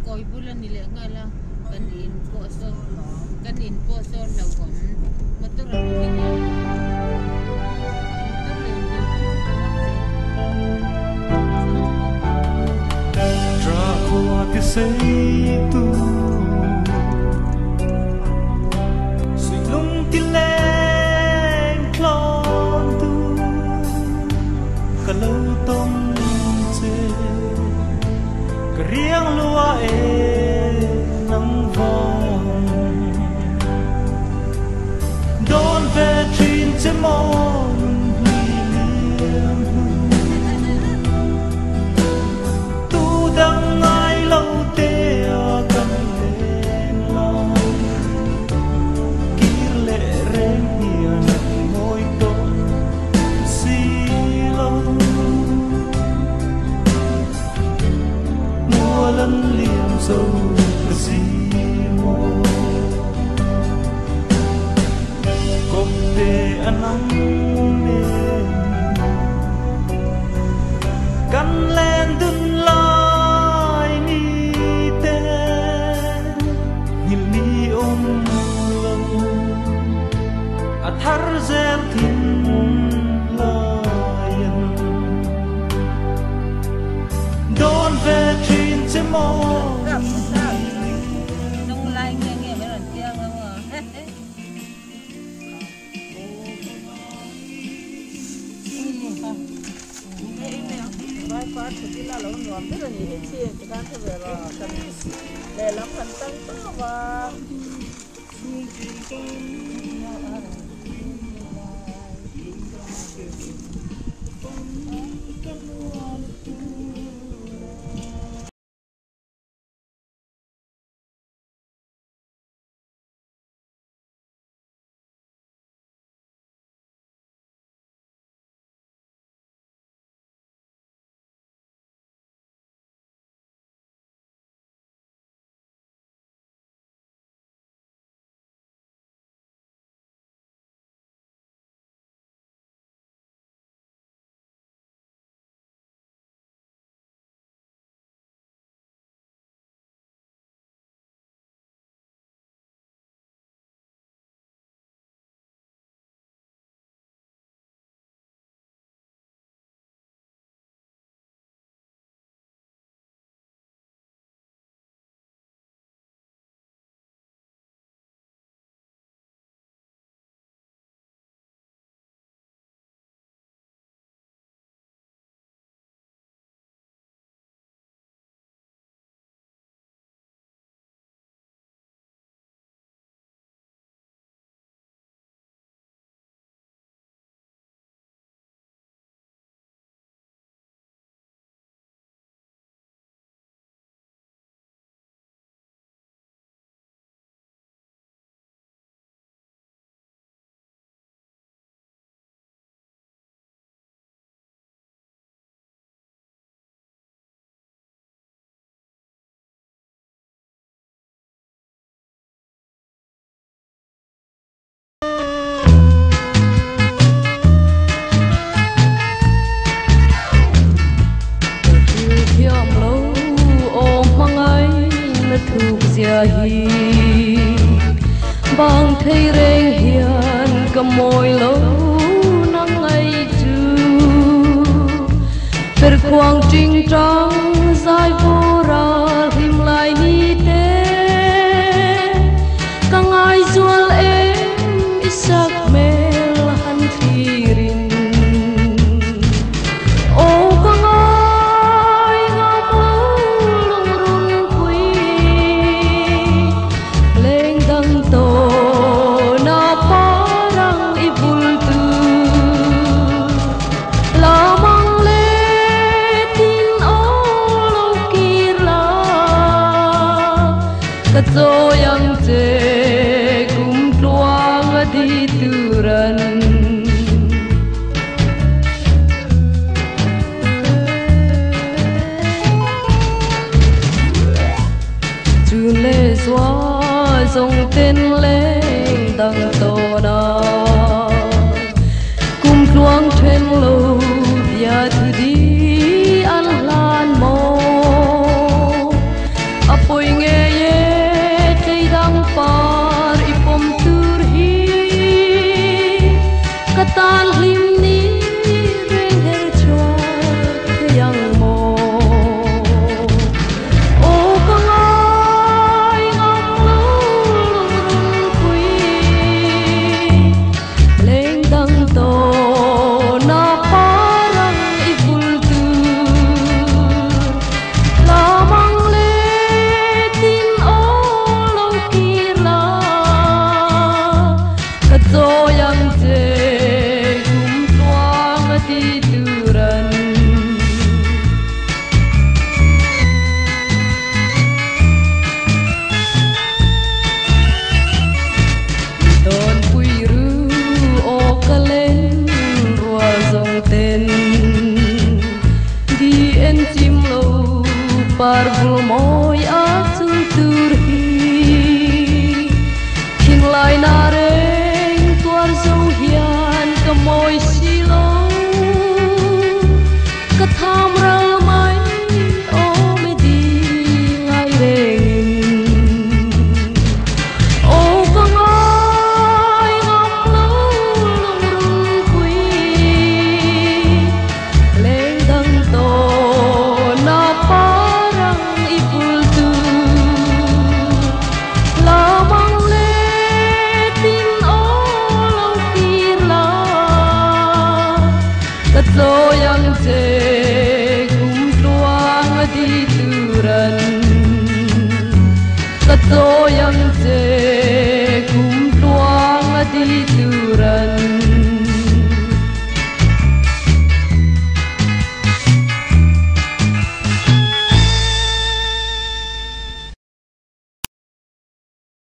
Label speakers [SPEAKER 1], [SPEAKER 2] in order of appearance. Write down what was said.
[SPEAKER 1] coi bulan nilai ngala kan info so lawan motor ini
[SPEAKER 2] Trakuati seitu Silung tileng klon tu Kalau tong ce Keriang lua nang vong Don ve trin che mon đăng ai lâu tê cần lên lòng kỹ lệ rèn hiền môi đôi xì lâu mùa lần liềm dâu gì mô cốc tê ăn nắng đêm cắn lên đừng thar zel thin layan don ve trin che mo
[SPEAKER 1] nông lai nghe mấy lần tiếng không à vai phát thì là lâu nhuộm rất là nhiều chi cái đang theo về là cần để lắm phần tăng to và
[SPEAKER 3] hi bang thấy rèn hiền cầm môi lâu nắng ngày trừ per quang trinh trắng dài vô ra him lại hi tế càng ai dual em isak mel han thirin ô càng ai ngam lung rung quy lên đăng tô na parang ibul tu la mang le tin ô lo kila ka zo yang che kum tuang di turan lê xóa dòng tên lên đằng tô na cùng luang trên lâu bia thứ đi ăn lan mô apoi so yang